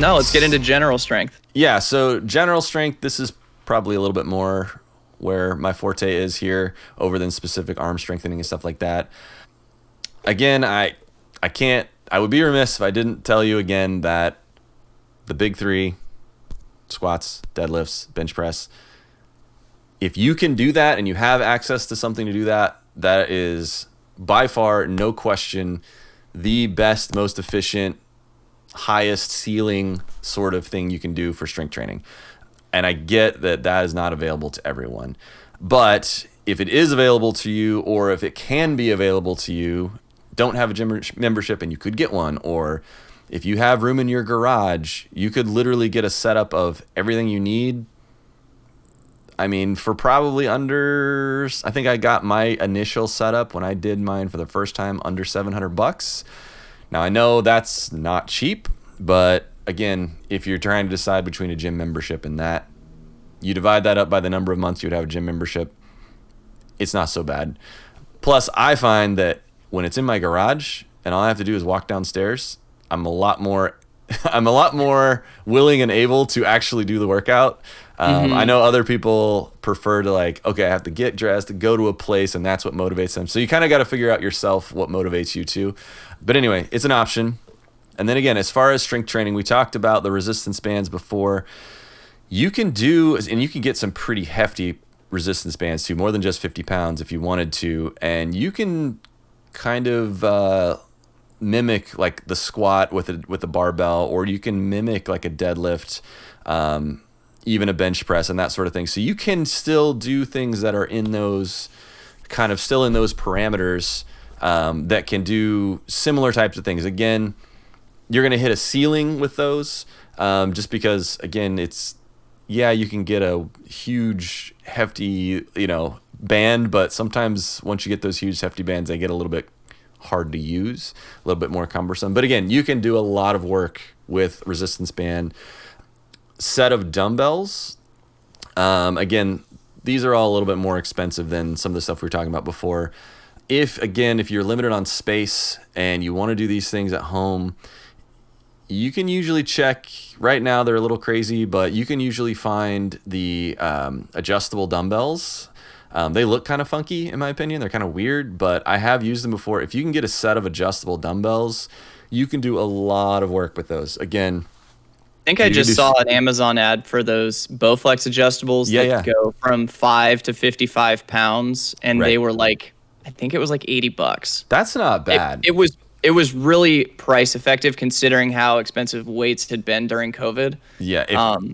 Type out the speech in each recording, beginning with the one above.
No, let's get into general strength. Yeah, so general strength, this is probably a little bit more where my forte is here over than specific arm strengthening and stuff like that. Again, I would be remiss if I didn't tell you again that the big three, squats, deadlifts, bench press, if you can do that and you have access to something to do that, that is by far, no question, the best, most efficient, highest ceiling sort of thing you can do for strength training. And I get that that is not available to everyone. But if it is available to you, or if it can be available to you, don't have a gym membership and you could get one, or if you have room in your garage, you could literally get a setup of everything you need. I mean, for probably under, I think I got my initial setup when I did mine for the first time under $700. Now I know that's not cheap, but again, if you're trying to decide between a gym membership and that, you divide that up by the number of months you would have a gym membership, it's not so bad. Plus, I find that when it's in my garage and all I have to do is walk downstairs, I'm a lot more willing and able to actually do the workout. I know other people prefer to okay, I have to get dressed to go to a place, and that's what motivates them. So you kind of got to figure out yourself what motivates you too. But anyway, it's an option. And then again, as far as strength training, we talked about the resistance bands before. You can do, and you can get some pretty hefty resistance bands too, more than just 50 pounds if you wanted to. And you can kind of mimic like the squat with a barbell, or you can mimic like a deadlift, even a bench press and that sort of thing. So you can still do things that are in those kind of still in those parameters, that can do similar types of things. Again, you're going to hit a ceiling with those, just because again, you can get a huge hefty, band, but sometimes once you get those huge hefty bands, they get a little bit hard to use, a little bit more cumbersome. But again, you can do a lot of work with resistance band. Set of dumbbells. Again, these are all a little bit more expensive than some of the stuff we were talking about before. If you're limited on space and you want to do these things at home, you can usually check. Right now they're a little crazy, but you can usually find the adjustable dumbbells. They look kind of funky in my opinion. They're kind of weird, but I have used them before. If you can get a set of adjustable dumbbells, you can do a lot of work with those. Again, I think I just saw an Amazon ad for those Bowflex adjustables that go from 5 to 55 pounds, and they were I think it was $80. That's not bad. It was really price effective considering how expensive weights had been during COVID. Yeah,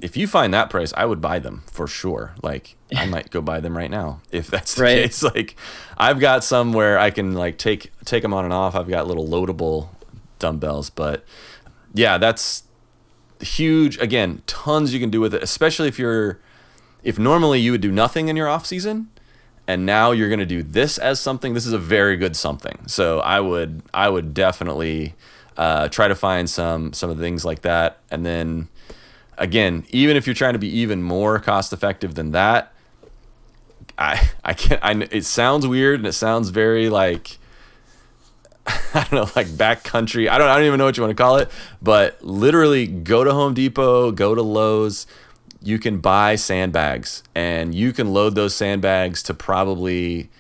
if you find that price, I would buy them for sure. I might go buy them right now if that's the case. I've got some where I can take them on and off. I've got little loadable dumbbells, but yeah, that's huge. Again, tons you can do with it, especially if normally you would do nothing in your off season, and now you're going to do this as something. This is a very good something. So I would definitely try to find some of the things like that. And then again, even if you're trying to be even more cost effective than that, it sounds weird and it sounds very I don't know, backcountry. I don't even know what you want to call it, but literally go to Home Depot, go to Lowe's. You can buy sandbags, and you can load those sandbags to probably,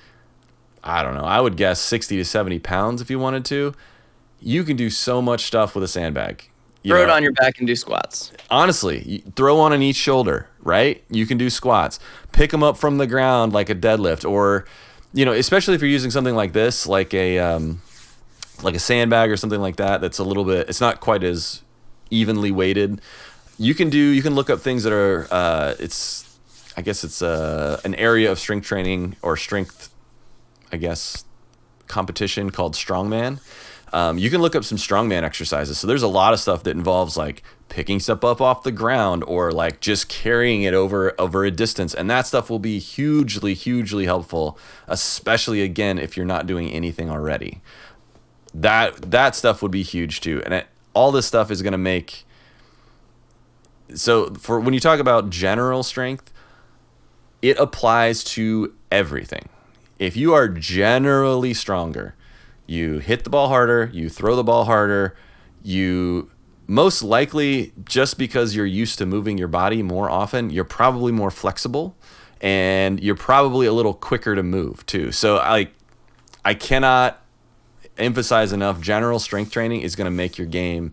I don't know, I would guess 60 to 70 pounds if you wanted to. You can do so much stuff with a sandbag. Throw it on your back and do squats. Honestly, throw one on each shoulder, right? You can do squats. Pick them up from the ground like a deadlift, or, especially if you're using something like this, like a sandbag or something like that, that's a little bit, it's not quite as evenly weighted. You can look up things that are, it's an area of strength training or strength, competition called strongman. You can look up some strongman exercises. So there's a lot of stuff that involves picking stuff up off the ground, or just carrying it over a distance. And that stuff will be hugely, hugely helpful, especially again, if you're not doing anything already. That stuff would be huge too. And all this stuff is going to make, so for when you talk about general strength, it applies to everything. If you are generally stronger, you hit the ball harder, you throw the ball harder, you most likely, just because you're used to moving your body more often, you're probably more flexible, and you're probably a little quicker to move too. So I cannot emphasize enough, general strength training is going to make your game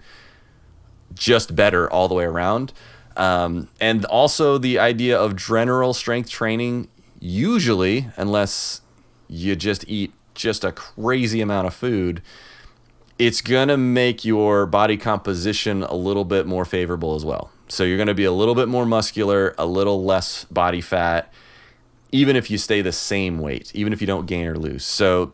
just better all the way around. And also the idea of general strength training, usually, unless you just eat just a crazy amount of food, it's going to make your body composition a little bit more favorable as well. So you're going to be a little bit more muscular, a little less body fat, even if you stay the same weight, even if you don't gain or lose. So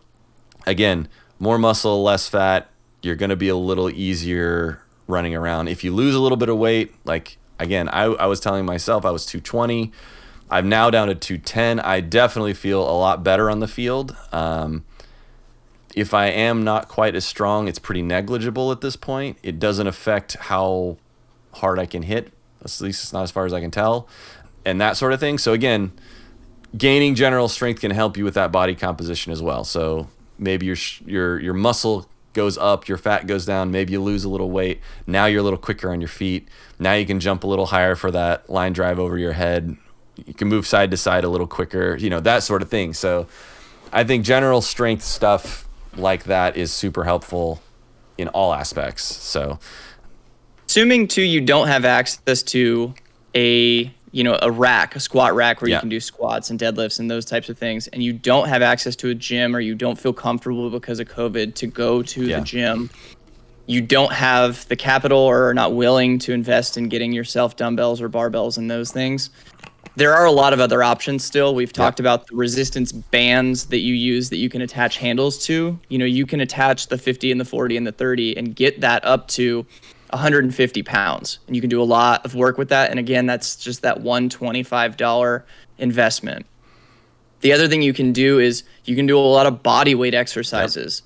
again, more muscle, less fat, you're going to be a little easier running around. If you lose a little bit of weight, like again, I was telling myself I was 220. I'm now down to 210. I definitely feel a lot better on the field. If I am not quite as strong, it's pretty negligible at this point. It doesn't affect how hard I can hit. At least it's not as far as I can tell, and that sort of thing. So again, gaining general strength can help you with that body composition as well. So maybe your muscle goes up, your fat goes down, maybe you lose a little weight. Now you're a little quicker on your feet. Now you can jump a little higher for that line drive over your head. You can move side to side a little quicker, that sort of thing. So I think general strength stuff like that is super helpful in all aspects. So assuming too you don't have access to a squat rack where you can do squats and deadlifts and those types of things, and you don't have access to a gym, or you don't feel comfortable because of COVID to go to the gym, you don't have the capital or are not willing to invest in getting yourself dumbbells or barbells and those things, there are a lot of other options still. We've talked about the resistance bands that you use that you can attach handles to. You can attach the 50 and the 40 and the 30 and get that up to 150 pounds. And you can do a lot of work with that. And again, that's just that $125 investment. The other thing you can do is you can do a lot of body weight exercises.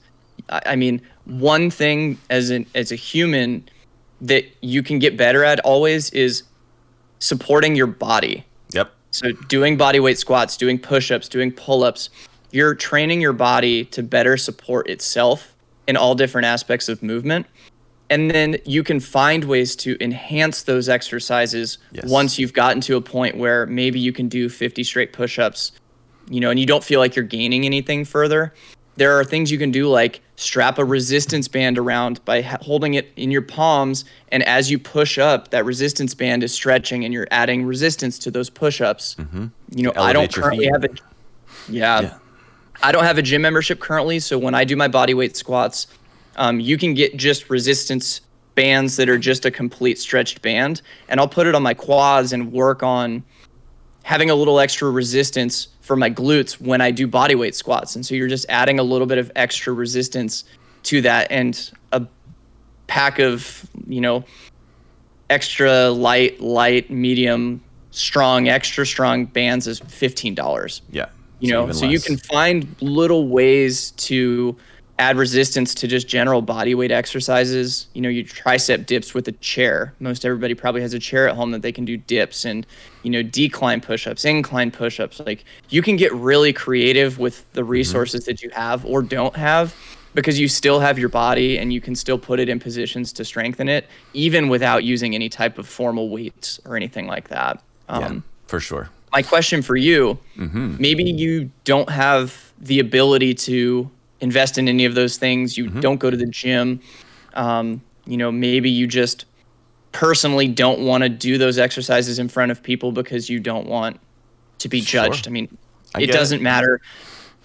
I mean, one thing as a human that you can get better at always is supporting your body. So doing body weight squats, doing push-ups, doing pull-ups, you're training your body to better support itself in all different aspects of movement. And then you can find ways to enhance those exercises once you've gotten to a point where maybe you can do 50 straight push-ups, and you don't feel like you're gaining anything further. There are things you can do like strap a resistance band around by holding it in your palms, and as you push up, that resistance band is stretching and you're adding resistance to those push-ups. I don't currently have I don't have a gym membership currently, so when I do my body weight squats, you can get just resistance bands that are just a complete stretched band, and I'll put it on my quads and work on having a little extra resistance for my glutes when I do body weight squats. And so you're just adding a little bit of extra resistance to that, and a pack of, extra light, medium, strong, extra strong bands is $15. Yeah. So you can find little ways to add resistance to just general body weight exercises. Your tricep dips with a chair. Most everybody probably has a chair at home that they can do dips and, decline push-ups, incline push-ups. Like, you can get really creative with the resources that you have or don't have, because you still have your body and you can still put it in positions to strengthen it, even without using any type of formal weights or anything like that. For sure. My question for you, maybe you don't have the ability to invest in any of those things. You don't go to the gym. Maybe you just personally don't want to do those exercises in front of people because you don't want to be judged. I mean, it doesn't matter.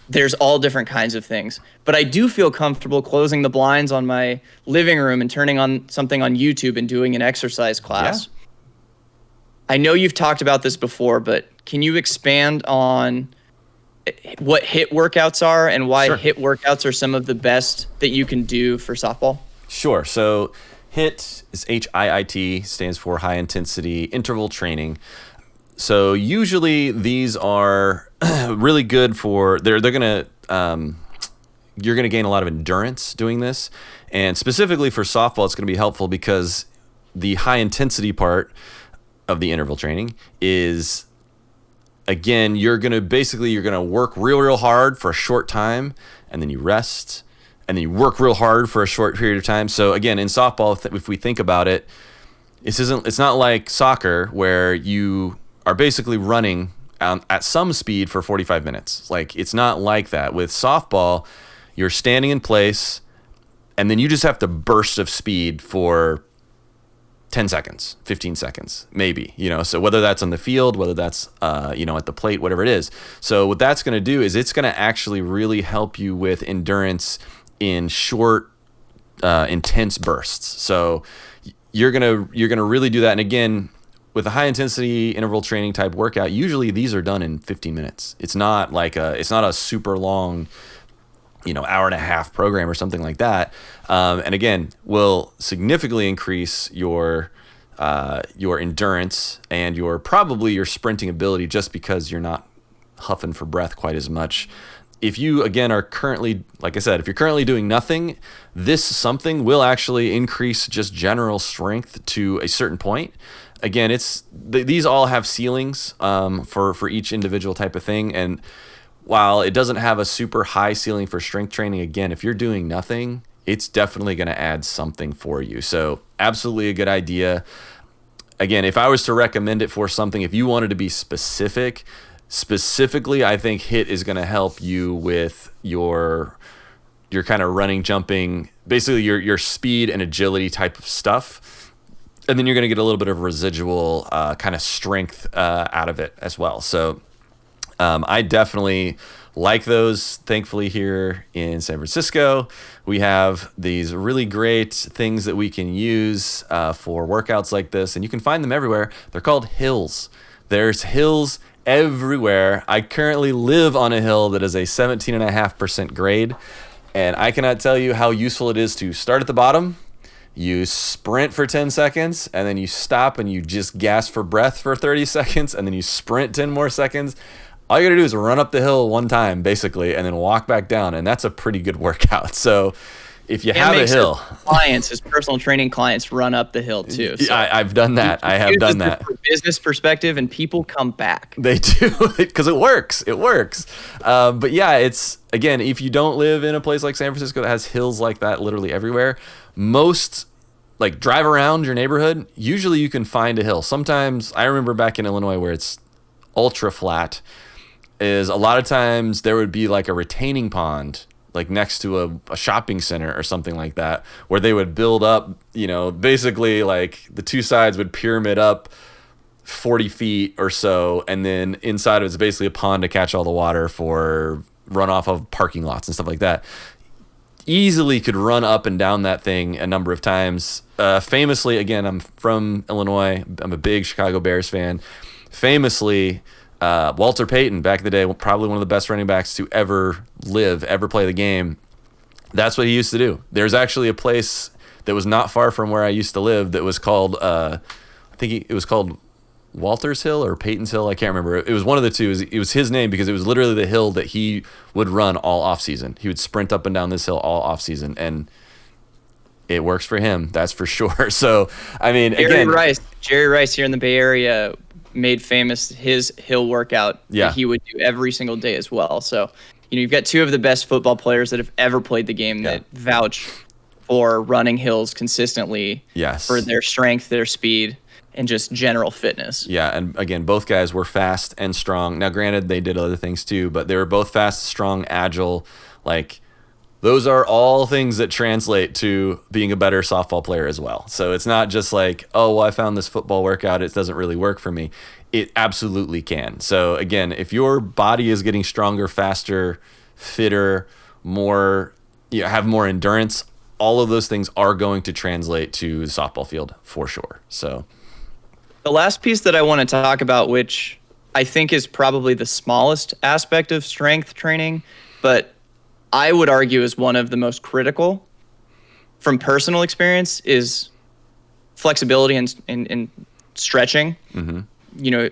There's all different kinds of things. But I do feel comfortable closing the blinds on my living room and turning on something on YouTube and doing an exercise class. I know you've talked about this before, but can you expand on what HIIT workouts are and why HIIT workouts are some of the best that you can do for softball? Sure. So HIIT is HIIT, stands for high intensity interval training. So usually these are really good for, they're going to, you're going to gain a lot of endurance doing this. And specifically for softball, it's going to be helpful because the high intensity part of the interval training is, again, you're going to work real hard for a short time, and then you rest, and then you work real hard for a short period of time. So again, in softball, if we think about it, it's not like soccer where you are basically running at some speed for 45 minutes. Like, it's not like that. With softball, you're standing in place, and then you just have to burst of speed for 10 seconds, 15 seconds, maybe, so whether that's on the field, whether that's, at the plate, whatever it is. So what that's going to do is it's going to actually really help you with endurance in short, intense bursts. So you're going to really do that. And again, with a high intensity interval training type workout, usually these are done in 15 minutes. It's not a super long, hour and a half program or something like that. And again, will significantly increase your endurance and your sprinting ability, just because you're not huffing for breath quite as much. If you, again, are currently, like I said, if you're currently doing nothing, this something will actually increase just general strength to a certain point. Again, these all have ceilings for each individual type of thing. And while it doesn't have a super high ceiling for strength training, again, if you're doing nothing, it's definitely going to add something for you. So absolutely a good idea. Again, if I was to recommend it for something, if you wanted to be specifically, I think HIIT is going to help you with your kind of running, jumping, basically your speed and agility type of stuff. And then you're going to get a little bit of residual kind of strength out of it as well. So I definitely like those. Thankfully, here in San Francisco, we have these really great things that we can use for workouts like this, and you can find them everywhere. They're called hills. There's hills everywhere. I currently live on a hill that is a 17.5% grade, and I cannot tell you how useful it is to start at the bottom. You sprint for 10 seconds, and then you stop and you just gas for breath for 30 seconds, and then you sprint 10 more seconds. All you gotta do is run up the hill one time, basically, and then walk back down, and that's a pretty good workout. So if you have a hill, his personal training clients run up the hill too. So I've done that. I have done that. From a business perspective, and people come back. They do, because it works. It works. But yeah, it's, again, if you don't live in a place like San Francisco that has hills like that literally everywhere, drive around your neighborhood, usually you can find a hill. Sometimes, I remember back in Illinois where it's ultra flat, is a lot of times there would be like a retaining pond like next to a shopping center or something like that, where they would build up, basically like the two sides would pyramid up 40 feet or so, and then inside of it's basically a pond to catch all the water for runoff of parking lots and stuff like that. Easily could run up and down that thing a number of times. Famously, again, I'm from Illinois. I'm a big Chicago Bears fan. Famously, Walter Payton, back in the day, probably one of the best running backs to ever play the game. That's what he used to do. There's actually a place that was not far from where I used to live that was called, I think it was called Walter's Hill or Peyton's Hill. I can't remember. It was one of the two. It was his name because it was literally the hill that he would run all off season. He would sprint up and down this hill all off season, and it works for him. That's for sure. So, I mean, Jerry Rice here in the Bay Area made famous his hill workout that he would do every single day as well. So, you've got two of the best football players that have ever played the game that vouch for running hills consistently for their strength, their speed, and just general fitness. Yeah, and again, both guys were fast and strong. Now, granted, they did other things too, but they were both fast, strong, agile. Like, those are all things that translate to being a better softball player as well. So it's not just like, oh, well, I found this football workout, it doesn't really work for me. It absolutely can. So again, if your body is getting stronger, faster, fitter, more, have more endurance, all of those things are going to translate to the softball field for sure. So the last piece that I want to talk about, which I think is probably the smallest aspect of strength training, but I would argue is one of the most critical from personal experience, is flexibility and stretching. Mm-hmm.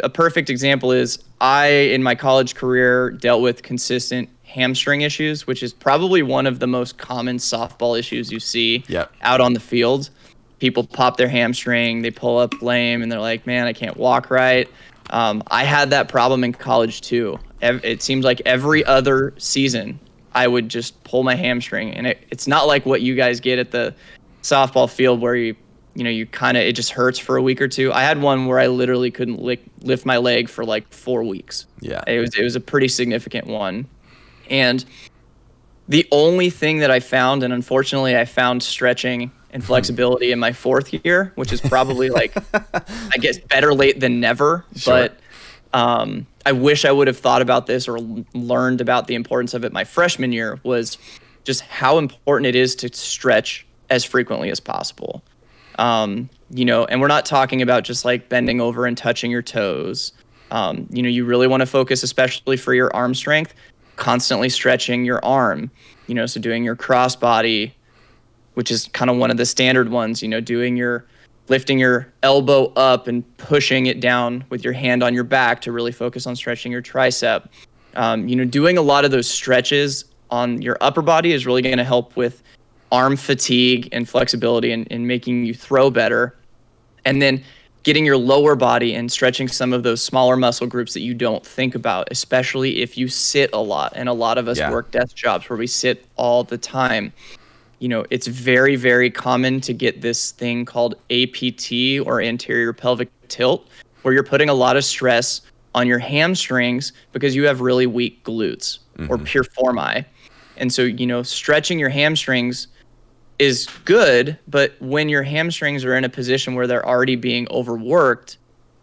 A perfect example is I, in my college career, dealt with consistent hamstring issues, which is probably one of the most common softball issues you see out on the field. People pop their hamstring, they pull up lame, and they're like, man, I can't walk right. I had that problem in college too. It seems like every other season I would just pull my hamstring, and it's not like what you guys get at the softball field where you kind of, it just hurts for a week or two. I had one where I literally couldn't lift my leg for like 4 weeks. Yeah. It was a pretty significant one. And the only thing that I found, and unfortunately I found stretching and flexibility in my 4th year, which is probably like, I guess better late than never. Sure. But I wish I would have thought about this or learned about the importance of it my freshman year, was just how important it is to stretch as frequently as possible. And we're not talking about just like bending over and touching your toes. You really want to focus, especially for your arm strength, constantly stretching your arm, so doing your crossbody, which is kind of one of the standard ones, lifting your elbow up and pushing it down with your hand on your back to really focus on stretching your tricep. Doing a lot of those stretches on your upper body is really going to help with arm fatigue and flexibility and making you throw better. And then getting your lower body and stretching some of those smaller muscle groups that you don't think about, especially if you sit a lot. And a lot of us work desk jobs where we sit all the time. It's very, very common to get this thing called APT, or anterior pelvic tilt, where you're putting a lot of stress on your hamstrings because you have really weak glutes or piriformi. And so, stretching your hamstrings is good, but when your hamstrings are in a position where they're already being overworked,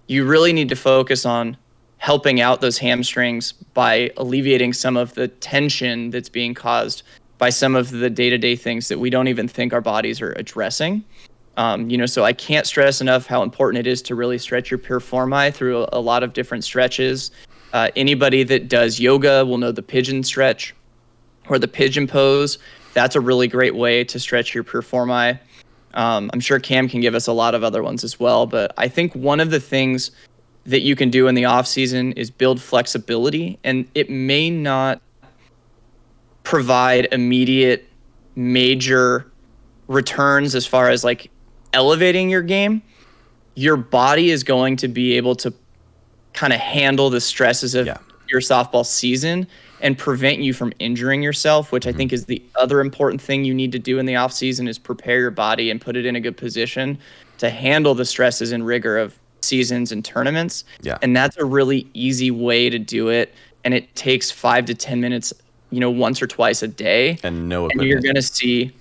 you really need to focus on helping out those hamstrings by alleviating some of the tension that's being caused by some of the day-to-day things that we don't even think our bodies are addressing. So I can't stress enough how important it is to really stretch your piriformi through a lot of different stretches. Anybody that does yoga will know the pigeon stretch or the pigeon pose. That's a really great way to stretch your piriformi. I'm sure Cam can give us a lot of other ones as well, but I think one of the things that you can do in the off season is build flexibility, and it may not provide immediate major returns as far as like elevating your game. Your body is going to be able to kind of handle the stresses of your softball season and prevent you from injuring yourself, which I think is the other important thing you need to do in the off season, is prepare your body and put it in a good position to handle the stresses and rigor of seasons and tournaments. Yeah. And that's a really easy way to do it. And it takes 5 to 10 minutes, once or twice a day. And no equipment. And you're going to see,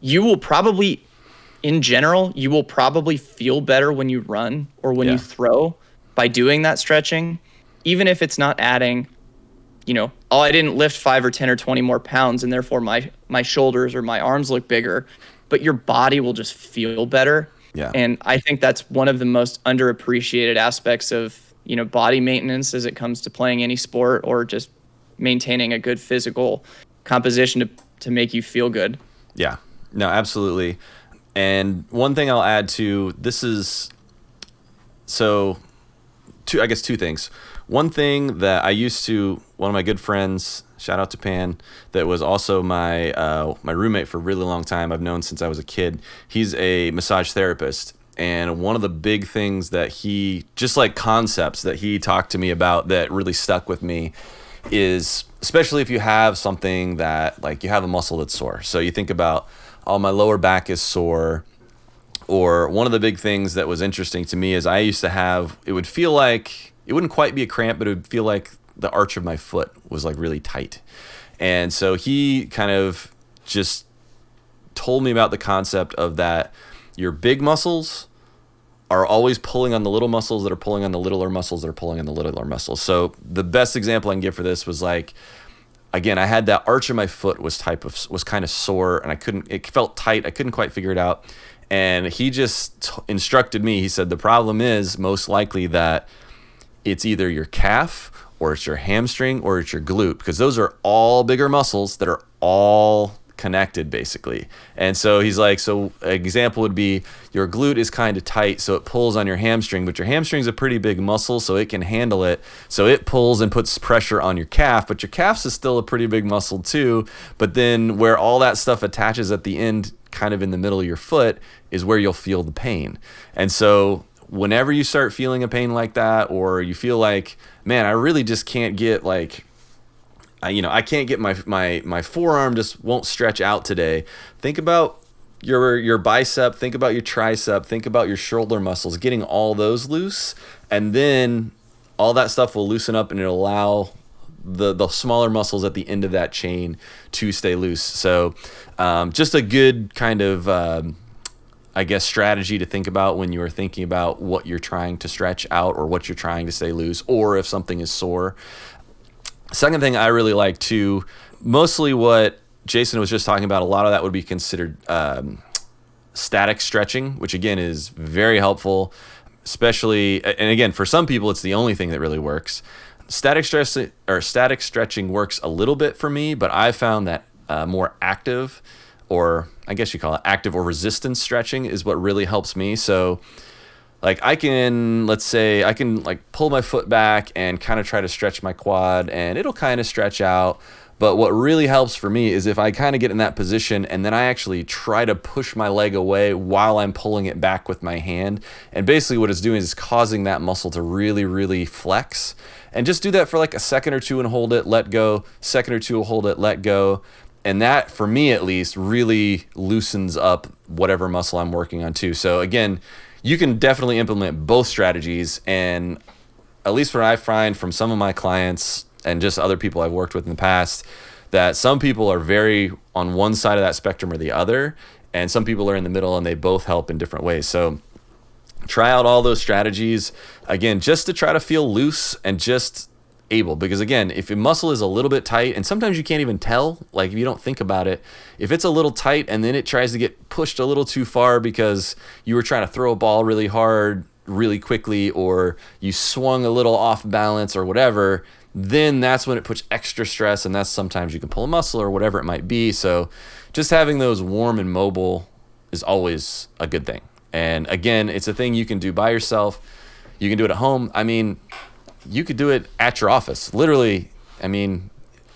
you will probably feel better when you run or when you throw by doing that stretching, even if it's not adding, I didn't lift 5 or 10 or 20 more pounds and therefore my shoulders or my arms look bigger, but your body will just feel better. Yeah. And I think that's one of the most underappreciated aspects of, body maintenance as it comes to playing any sport or just maintaining a good physical composition to make you feel good. Yeah, no, absolutely. And one thing I'll add to this is, two things. One thing that I used to, one of my good friends, shout out to Pan, that was also my my roommate for a really long time, I've known since I was a kid. He's a massage therapist. And one of the big things that concepts that he talked to me about that really stuck with me is, especially if you have something that, like, you have a muscle that's sore. So you think about, my lower back is sore. Or one of the big things that was interesting to me is I used to have, it would feel like, it wouldn't quite be a cramp, but it would feel like the arch of my foot was like really tight. And so he kind of just told me about the concept of that your big muscles are always pulling on the little muscles that are pulling on the littler muscles that are pulling on the littler muscles. So the best example I can give for this was, like, again, I had that arch of my foot was kind of sore, and it felt tight. I couldn't quite figure it out. And he just instructed me. He said, the problem is most likely that it's either your calf or it's your hamstring or it's your glute, because those are all bigger muscles that are all connected, basically. And so he's like, so an example would be your glute is kind of tight, so it pulls on your hamstring, but your hamstring's a pretty big muscle, so it can handle it. So it pulls and puts pressure on your calf, but your calf's is still a pretty big muscle too. But then where all that stuff attaches at the end, kind of in the middle of your foot, is where you'll feel the pain. And so whenever you start feeling a pain like that, or you feel like, man, I really just can't get, like, I can't get my forearm just won't stretch out today. Think about your bicep, think about your tricep, think about your shoulder muscles, getting all those loose, and then all that stuff will loosen up and it'll allow the smaller muscles at the end of that chain to stay loose. So just a good kind of I guess strategy to think about when you are thinking about what you're trying to stretch out or what you're trying to stay loose, or if something is sore. Second thing I really like too, mostly what Jason was just talking about, a lot of that would be considered static stretching, which again is very helpful, especially, and again, for some people, it's the only thing that really works. Static stretching works a little bit for me, but I found that more active, or I guess you call it active or resistance stretching, is what really helps me. So like I can like pull my foot back and kind of try to stretch my quad and it'll kind of stretch out. But what really helps for me is if I kind of get in that position and then I actually try to push my leg away while I'm pulling it back with my hand. And basically what it's doing is causing that muscle to really, really flex. And just do that for like a second or two and hold it, let go, second or two, hold it, let go. And that, for me at least, really loosens up whatever muscle I'm working on too. So again, you can definitely implement both strategies. And at least what I find from some of my clients and just other people I've worked with in the past, that some people are very on one side of that spectrum or the other, and some people are in the middle and they both help in different ways. So try out all those strategies, again, just to try to feel loose and just able, because again, if your muscle is a little bit tight, and sometimes you can't even tell, like if you don't think about it, if it's a little tight and then it tries to get pushed a little too far because you were trying to throw a ball really hard, really quickly, or you swung a little off balance or whatever, then that's when it puts extra stress, and that's sometimes you can pull a muscle or whatever it might be. So just having those warm and mobile is always a good thing. And again, it's a thing you can do by yourself. You can do it at home. I mean, you could do it at your office. Literally, I mean,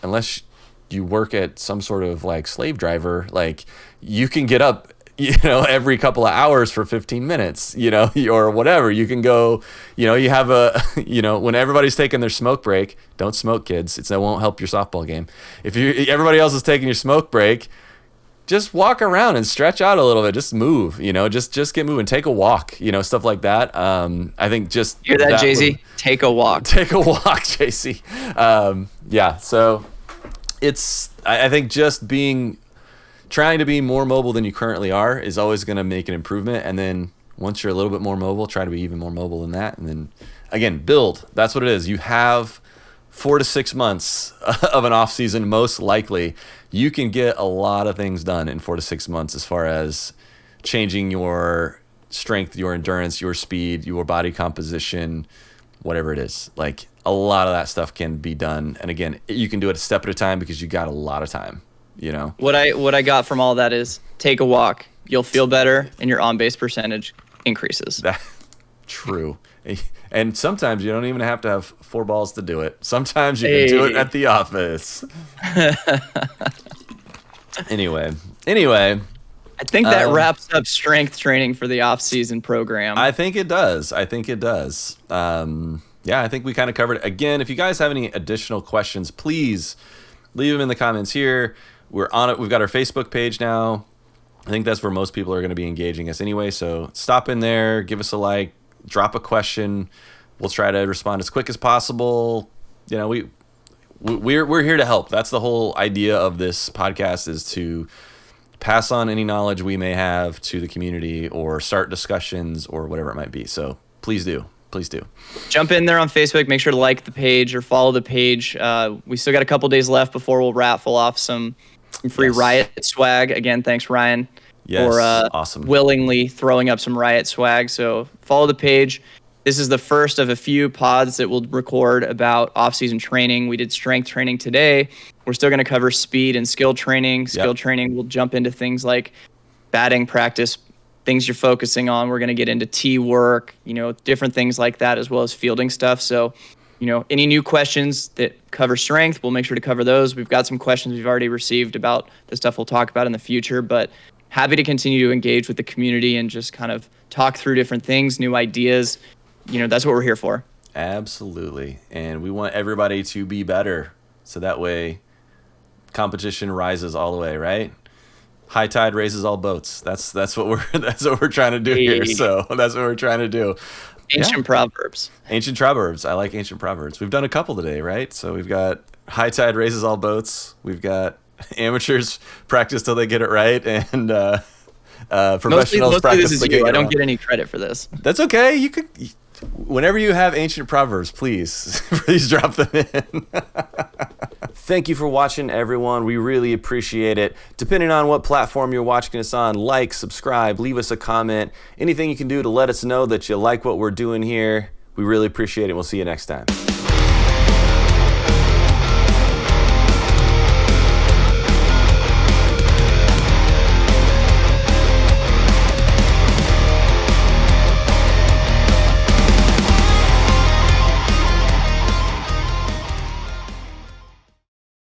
unless you work at some sort of like slave driver, like you can get up, every couple of hours for 15 minutes, or whatever. You can go, you have a, when everybody's taking their smoke break, don't smoke, kids. That won't help your softball game. If everybody else is taking your smoke break, just walk around and stretch out a little bit. Just move, just get moving. Take a walk, stuff like that. I think just hear that, Jay-Z? Take a walk. Take a walk, Jay-Z. Yeah. So I think just trying to be more mobile than you currently are is always going to make an improvement. And then once you're a little bit more mobile, try to be even more mobile than that. And then again, build. That's what it is. You have 4 to 6 months of an off season, most likely. You can get a lot of things done in 4 to 6 months as far as changing your strength, your endurance, your speed, your body composition, whatever it is. Like a lot of that stuff can be done. And again, you can do it a step at a time because you got a lot of time, What I got from all that is take a walk. You'll feel better and your on-base percentage increases. True. And sometimes you don't even have to have 4 balls to do it. Sometimes you can do it at the office. Anyway. I think that wraps up strength training for the off-season program. I think it does. Yeah, I think we kind of covered it. Again, if you guys have any additional questions, please leave them in the comments here. We're on it. We've got our Facebook page now. I think that's where most people are going to be engaging us anyway. So stop in there, give us a like, drop a question. We'll try to respond as quick as possible. We're here to help. That's the whole idea of this podcast, is to pass on any knowledge we may have to the community or start discussions or whatever it might be. So please do. Jump in there on Facebook. Make sure to like the page or follow the page. We still got a couple days left before we'll raffle off some free Riot swag. Again, thanks, Ryan, for awesome. willingly throwing up some Riot swag. So follow the page. This is the first of a few pods that we'll record about off-season training. We did strength training today. We're still going to cover speed and skill training. Skill training, we'll jump into things like batting practice, things you're focusing on. We're going to get into tee work, different things like that, as well as fielding stuff. So, any new questions that cover strength, we'll make sure to cover those. We've got some questions we've already received about the stuff we'll talk about in the future, but happy to continue to engage with the community and just kind of talk through different things, new ideas. That's what we're here for. Absolutely. And we want everybody to be better. So that way competition rises all the way, right? High tide raises all boats. That's what we're trying to do here. So that's what we're trying to do. Ancient proverbs. Ancient proverbs. I like ancient proverbs. We've done a couple today, right? So we've got high tide raises all boats. We've got amateurs practice till they get it right, and professionals mostly practice this is till they you. get I it don't wrong. get any credit for this. That's okay. You could, whenever you have ancient proverbs, please drop them in. Thank you for watching, everyone. We really appreciate it. Depending on what platform you're watching us on, like, subscribe, leave us a comment. Anything you can do to let us know that you like what we're doing here. We really appreciate it. We'll see you next time.